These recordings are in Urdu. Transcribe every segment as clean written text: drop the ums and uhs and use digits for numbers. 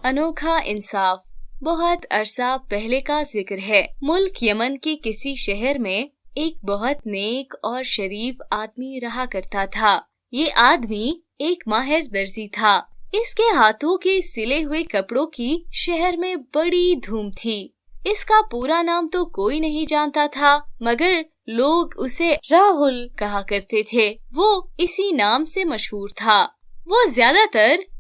انوکھا انصاف بہت عرصہ پہلے کا ذکر ہے۔ ملک یمن کے کسی شہر میں ایک بہت نیک اور شریف آدمی رہا کرتا تھا۔ یہ آدمی ایک ماہر درزی تھا۔ اس کے ہاتھوں کے سلے ہوئے کپڑوں کی شہر میں بڑی دھوم تھی۔ اس کا پورا نام تو کوئی نہیں جانتا تھا، مگر لوگ اسے راہل کہا کرتے تھے۔ وہ اسی نام سے مشہور تھا۔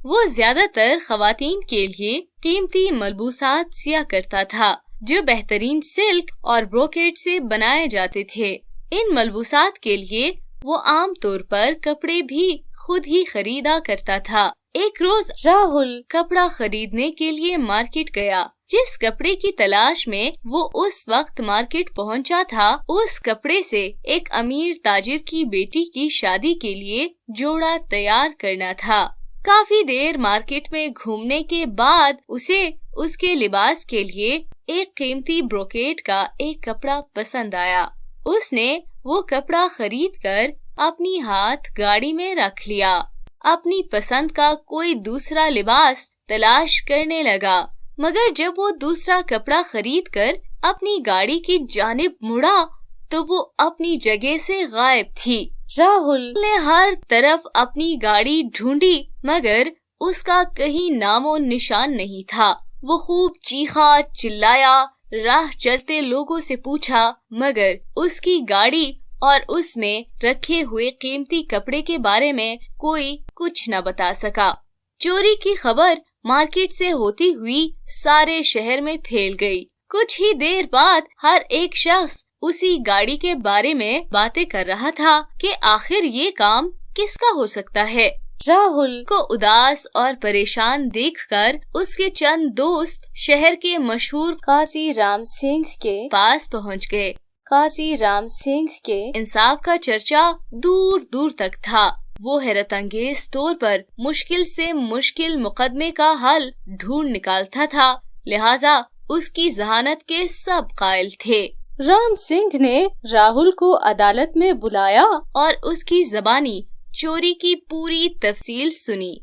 وہ زیادہ تر خواتین کے لیے قیمتی ملبوسات سیا کرتا تھا، جو بہترین سلک اور بروکیٹ سے بنائے جاتے تھے۔ ان ملبوسات کے لیے وہ عام طور پر کپڑے بھی خود ہی خریدا کرتا تھا۔ ایک روز راہل کپڑا خریدنے کے لیے مارکیٹ گیا۔ جس کپڑے کی تلاش میں وہ اس وقت مارکیٹ پہنچا تھا، اس کپڑے سے ایک امیر تاجر کی بیٹی کی شادی کے لیے جوڑا تیار کرنا تھا۔ کافی دیر مارکیٹ میں گھومنے کے بعد اسے اس کے لباس کے لیے ایک قیمتی بروکیٹ کا ایک کپڑا پسند آیا۔ اس نے وہ کپڑا خرید کر اپنی ہاتھ گاڑی میں رکھ لیا۔ اپنی پسند کا کوئی دوسرا لباس تلاش کرنے لگا، مگر جب وہ دوسرا کپڑا خرید کر اپنی گاڑی کی جانب مڑا تو وہ اپنی جگہ سے غائب تھی۔ راہل نے ہر طرف اپنی گاڑی ڈھونڈی، مگر اس کا کہیں نام و نشان نہیں تھا۔ وہ خوب چیخا چلایا، راہ چلتے لوگوں سے پوچھا، مگر اس کی گاڑی اور اس میں رکھے ہوئے قیمتی کپڑے کے بارے میں کوئی کچھ نہ بتا سکا۔ چوری کی خبر مارکیٹ سے ہوتی ہوئی سارے شہر میں پھیل گئی۔ کچھ ہی دیر بعد ہر ایک شخص اسی گاڑی کے بارے میں باتیں کر رہا تھا کہ آخر یہ کام کس کا ہو سکتا ہے۔ راہل کو اداس اور پریشان دیکھ کر اس کے چند دوست شہر کے مشہور قاضی رام سنگھ کے پاس پہنچ گئے۔ قاضی رام سنگھ کے انصاف کا چرچا دور دور تک تھا۔ وہ حیرت انگیز طور پر مشکل سے مشکل مقدمے کا حل ڈھونڈ نکالتا تھا، لہٰذا اس کی ذہانت کے سب قائل تھے۔ رام سنگھ نے راہل کو عدالت میں بلایا اور اس کی زبانی چوری کی پوری تفصیل سنی۔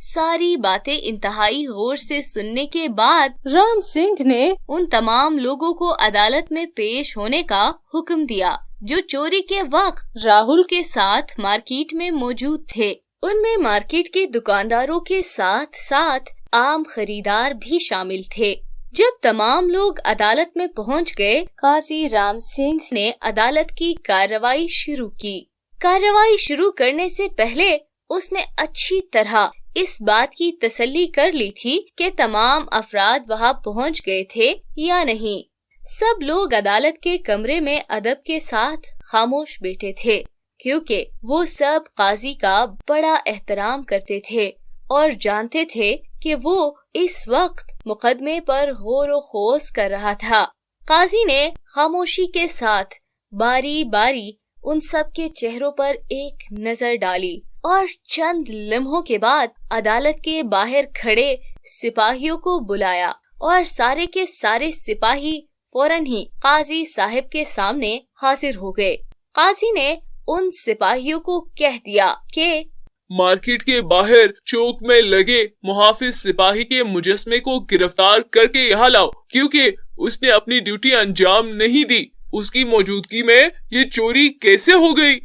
ساری باتیں انتہائی غور سے سننے کے بعد رام سنگھ نے ان تمام لوگوں کو عدالت میں پیش ہونے کا حکم دیا جو چوری کے وقت راہل کے ساتھ مارکیٹ میں موجود تھے۔ ان میں مارکیٹ کے دکانداروں کے ساتھ ساتھ عام خریدار بھی شامل تھے۔ جب تمام لوگ عدالت میں پہنچ گئے، قاضی رام سنگھ نے عدالت کی کارروائی شروع کی۔ کارروائی شروع کرنے سے پہلے اس نے اچھی طرح اس بات کی تسلی کر لی تھی کہ تمام افراد وہاں پہنچ گئے تھے یا نہیں۔ سب لوگ عدالت کے کمرے میں ادب کے ساتھ خاموش بیٹھے تھے، کیونکہ وہ سب قاضی کا بڑا احترام کرتے تھے اور جانتے تھے کہ وہ اس وقت مقدمے پر غور و خوض کر رہا تھا۔ قاضی نے خاموشی کے ساتھ باری باری ان سب کے چہروں پر ایک نظر ڈالی اور چند لمحوں کے بعد عدالت کے باہر کھڑے سپاہیوں کو بلایا، اور سارے کے سارے سپاہی فوراً ہی قاضی صاحب کے سامنے حاضر ہو گئے۔ قاضی نے ان سپاہیوں کو کہہ دیا کہ مارکیٹ کے باہر چوک میں لگے محافظ سپاہی کے مجسمے کو گرفتار کر کے یہاں لاؤ، کیونکہ اس نے اپنی ڈیوٹی انجام نہیں دی۔ اس کی موجودگی میں یہ چوری کیسے ہو گئی؟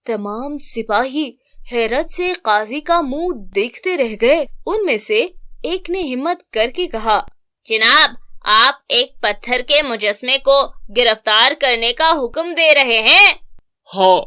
تمام سپاہی حیرت سے قاضی کا منہ دیکھتے رہ گئے۔ ان میں سے ایک نے ہمت کر کے کہا، جناب، آپ ایک پتھر کے مجسمے کو گرفتار کرنے کا حکم دے رہے ہیں؟ ہاں،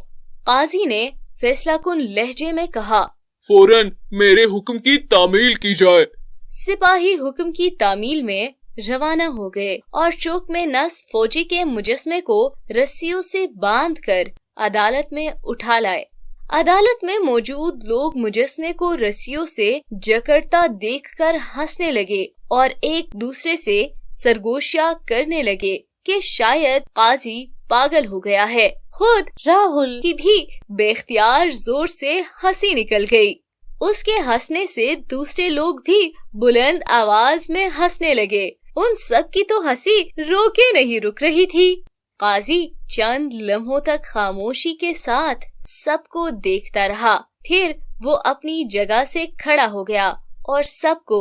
قاضی نے فیصلہ کن لہجے میں کہا۔ فوراً میرے حکم کی تعمیل کی جائے۔ سپاہی حکم کی تعمیل میں روانہ ہو گئے اور چوک میں نصب فوجی کے مجسمے کو رسیوں سے باندھ کر عدالت میں اٹھا لائے۔ عدالت میں موجود لوگ مجسمے کو رسیوں سے جکڑتا دیکھ کر ہنسنے لگے اور ایک دوسرے سے سرگوشیاں کرنے لگے کہ شاید قاضی پاگل ہو گیا ہے۔ خود راہل کی بھی بے اختیار زور سے ہنسی نکل گئی۔ اس کے ہنسنے سے دوسرے لوگ بھی بلند آواز میں ہنسنے لگے۔ ان سب کی تو ہنسی روکے نہیں رک رہی تھی۔ قاضی چند لمحوں تک خاموشی کے ساتھ سب کو دیکھتا رہا، پھر وہ اپنی جگہ سے کھڑا ہو گیا اور سب کو